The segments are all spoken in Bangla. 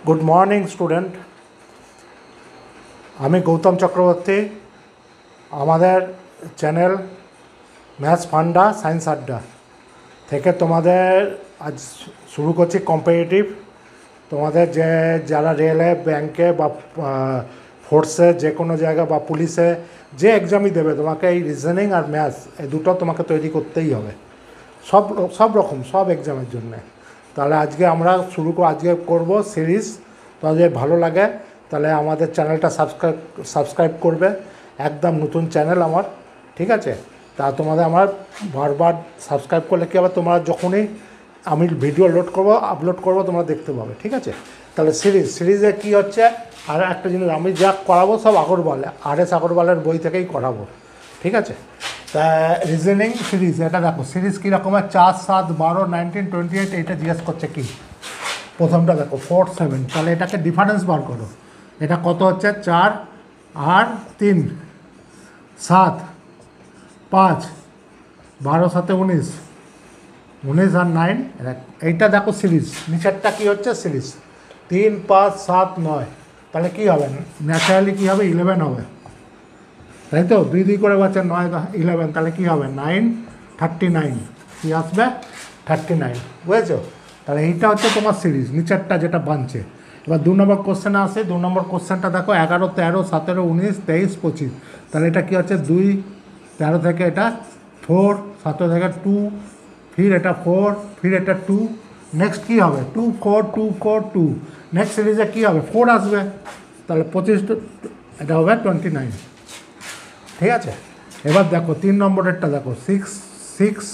গুড মর্নিং স্টুডেন্ট, আমি গৌতম চক্রবর্তী। আমাদের চ্যানেল ম্যাথস ফান্ডা সায়েন্স আড্ডা থেকে তোমাদের আজ শুরু করছি কম্পিটিটিভ। তোমাদের যারা রেলে, ব্যাংকে বা ফোর্সে, যে কোনো জায়গা বা পুলিশে যে এক্সামই দেবে, তোমাকে এই রিজনিং আর ম্যাথস এই দুটো তোমাকে তৈরি করতেই হবে, সব রকম সব এক্সামের জন্যে। তাহলে আজকে আমরা আজকে করব সিরিজ। তোমাদের ভালো লাগে তাহলে আমাদের চ্যানেলটা সাবস্ক্রাইব করবে। একদম নতুন চ্যানেল আমার, ঠিক আছে? তা তোমাদের আমার বারবার সাবস্ক্রাইব করলে কী হবে, তোমরা যখনই আমি ভিডিও আপলোড করব তোমরা দেখতে পাবে, ঠিক আছে? তাহলে সিরিজে কী হচ্ছে, আর একটা জিনিস, আমি যা করাবো সব আগরওয়াল, RS আগরওয়ালের বই থেকেই করাবো, ঠিক আছে? তা রিজনিং সিরিজ, এটা দেখো সিরিজ কীরকম হয়, 4, 7, 12, 19, 28, এইটা জিজ্ঞেস করছে কি। প্রথমটা দেখো 4, 7, তাহলে এটাকে ডিফারেন্স বার করো। এটা কত হচ্ছে, 4 আর 3, 7, 5, 12, 7, 19, 19 আর 9, এইটা দেখো সিরিজ। নিচেরটা কী হচ্ছে সিরিজ, 3, 5, 7, 9, তাহলে কী হবে, ন্যাচারালি কী হবে, 11 হবে, তাই তো? 2 2 করে বাচ্চা 9, 11, তাহলে কী হবে 9, 39, কী আসবে 39, বুঝেছো? তাহলে এইটা হচ্ছে তোমার সিরিজ, নিচেরটা যেটা বানছে। এবার 2 নম্বর কোশ্চেনে আসে। 2 নম্বর কোশ্চেনটা দেখো 11, 13, 17, 19, 23, 25, তাহলে এটা কী হচ্ছে 2, 13 থেকে এটা 4, 17 থেকে 2, ফির এটা 4, ফির এটা 2, নেক্সট কী হবে 2, 4, 2, 4, 2, নেক্সট সিরিজে কী হবে 4 আসবে, তাহলে 25, এটা হবে 29, ঠিক আছে? এবার দেখো 3 নম্বরেরটা দেখো 6, 6,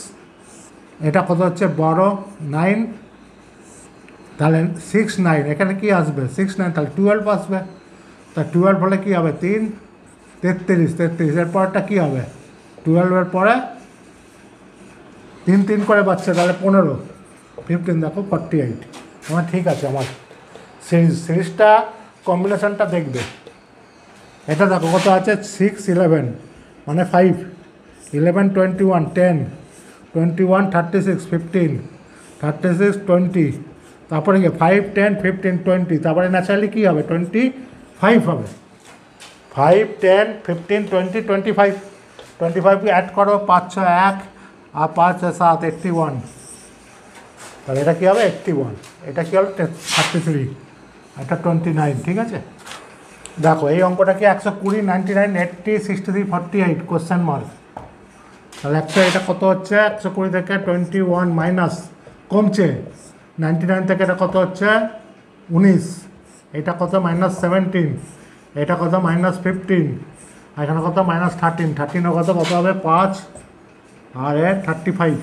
এটা কত হচ্ছে 12, 9, তাহলে 6, 9, এখানে কি আসবে 6, 9, তাহলে 12 আসবে। তা 12 হলে কী হবে 3, 33, 33, এর পরেরটা কী হবে 12-এর পরে 3 3 করে বাচ্চা, তাহলে 15, 15, দেখো 48। আমার ঠিক আছে, আমার সিরিজটা কম্বিনেশনটা দেখবে। এটা দেখো কত আছে 6, 11, মানে 5, 11, 21, 10, 21, 36, 15, 36, 20, তারপরে কি 5, 10, 15, 20, তারপরে ন্যাচারালি কী হবে 25 হবে। 5, 10, 15, 20, 25, 25 অ্যাড করো, 5 6 1 আর 5 7, 81, তাহলে এটা কী হবে 81, এটা কী হবে 33, এটা 29, ঠিক আছে? দেখো এই অঙ্কটা কি 120, 99, 80, 63, 48 কোশ্চেন মার্ক। তাহলে এটা কত হচ্ছে 120 থেকে 21 মাইনাস কমছে, 99 থেকে এটা কত হচ্ছে 19, এটা কত -17, এটা কত -15, এখানে কত -13, 13 কত হবে 5 আর 35,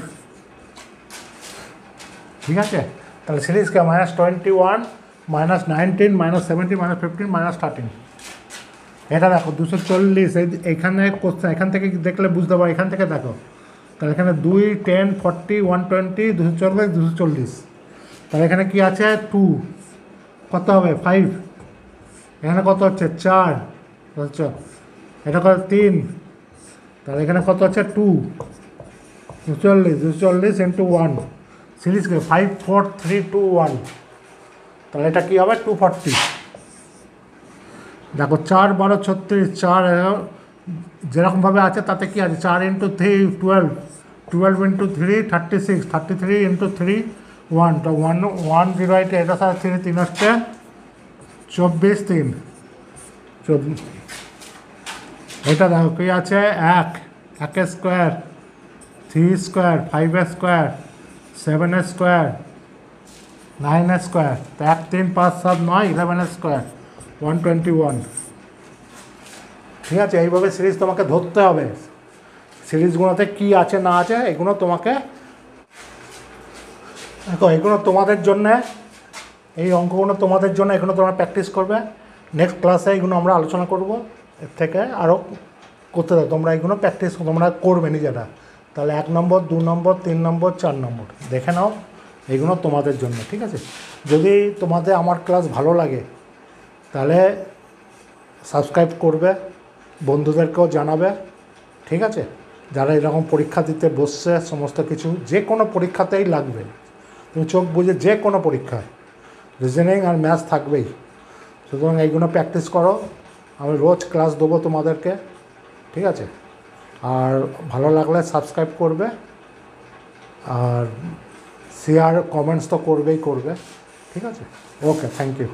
ঠিক আছে? তাহলে সিরিজকে -21, -19, -17, -15, -13, এটা দেখো 240, এইখানে কোশ্চেন, এখান থেকে দেখলে বুঝতে পারো, এখান থেকে দেখো। তাহলে এখানে 2, 10, 40, 120, 240, 240, তাহলে এখানে কি আছে 2, কত হবে 5, এখানে কত হচ্ছে 4, বুঝছো? এটা কত 3, তাহলে এখানে কত হচ্ছে 2, 240 ইন্টু 1, সিরিজকে 5, 4, 3, 2, 1, তাহলে এটা কী হবে 240। দেখো 4, 12, 36, 4 যেরকমভাবে আছে তাতে কি আছে 4 ইন্টু 3, 12, 12 ইন্টু 3, 36, 33 ইন্টু 3, 1, তো 108, এটার সাথে 3, 3 আসছে 24, 3, 24, এটা দেখো কি আছে 1, 1 square, 3 square, 5 square, 7 square, 9 square, 1, 3, 5, 7, 9, 11 square, 121, ঠিক আছে? এইভাবে সিরিজ তোমাকে ধরতে হবে। সিরিজগুলোতে কী আছে না আছে এগুলো তোমাকে দেখো, এগুলো তোমাদের জন্যে, এই অঙ্কগুলো তোমাদের জন্য, এগুলো তোমরা প্র্যাকটিস করবে। নেক্সট ক্লাসে এগুলো আমরা আলোচনা করব, এর থেকে আরও করতে দাও, তোমরা এগুলো প্র্যাকটিস তোমরা করবে নিজেরা। তাহলে 1 নম্বর, 2 নম্বর, 3 নম্বর, 4 নম্বর দেখে নাও, এগুলো তোমাদের জন্য, ঠিক আছে? যদি তোমাদের আমার ক্লাস ভালো লাগে তাহলে সাবস্ক্রাইব করবে, বন্ধুদেরকেও জানাবে, ঠিক আছে? যারা এরকম পরীক্ষা দিতে বসছে, সমস্ত কিছু যে কোনো পরীক্ষাতেই লাগবে, তুমি চোখ বুঝে যে কোনো পরীক্ষায় রিজনিং আর ম্যাথস থাকবেই। সুতরাং এইগুলো প্র্যাকটিস করো, আমি রোজ ক্লাস দেবো তোমাদেরকে, ঠিক আছে? আর ভালো লাগলে সাবস্ক্রাইব করবে, আর শেয়ার কমেন্টস তো করবেই করবে, ঠিক আছে? ওকে, থ্যাংক ইউ।